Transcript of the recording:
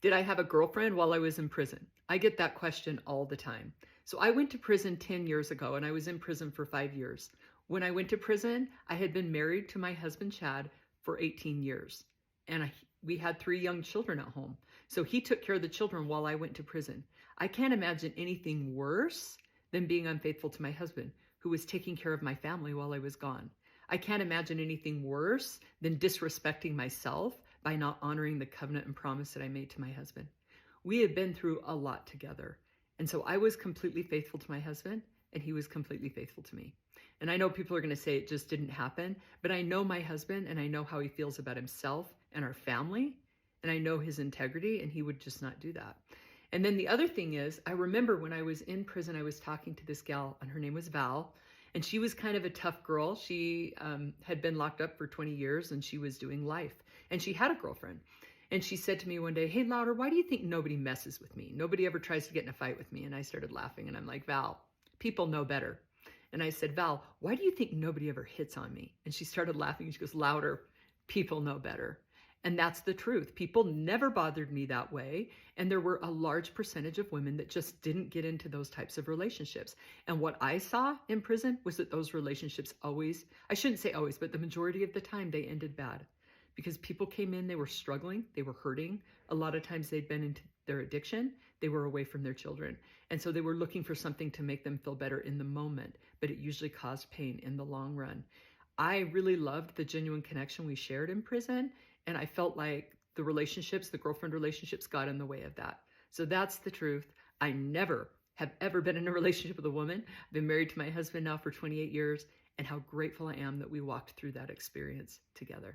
Did I have a girlfriend while I was in prison? I get that question all the time. So I went to prison 10 years ago and I was in prison for 5 years. When I went to prison, I had been married to my husband, Chad, for 18 years. And we had 3 young children at home. So he took care of the children while I went to prison. I can't imagine anything worse than being unfaithful to my husband, who was taking care of my family while I was gone. I can't imagine anything worse than disrespecting myself by not honoring the covenant and promise that I made to my husband. We had been through a lot together. And so I was completely faithful to my husband and he was completely faithful to me. And I know people are going to say it just didn't happen, but I know my husband and I know how he feels about himself and our family. And I know his integrity and he would just not do that. And then the other thing is, I remember when I was in prison, I was talking to this gal and her name was Val. And she was kind of a tough girl. She had been locked up for 20 years and she was doing life. And she had a girlfriend. And she said to me one day, "Hey, Louder, why do you think nobody messes with me? Nobody ever tries to get in a fight with me." And I started laughing and I'm like, "Val, people know better." And I said, "Val, why do you think nobody ever hits on me?" And she started laughing. She goes, "Louder, people know better." And that's the truth. People never bothered me that way. And there were a large percentage of women that just didn't get into those types of relationships. And what I saw in prison was that those relationships always, I shouldn't say always, but the majority of the time they ended bad. Because people came in, they were struggling, they were hurting. A lot of times they'd been into their addiction, they were away from their children. And so they were looking for something to make them feel better in the moment, but it usually caused pain in the long run. I really loved the genuine connection we shared in prison. And I felt like the relationships, the girlfriend relationships got in the way of that. So that's the truth. I never have ever been in a relationship with a woman. I've been married to my husband now for 28 years and how grateful I am that we walked through that experience together.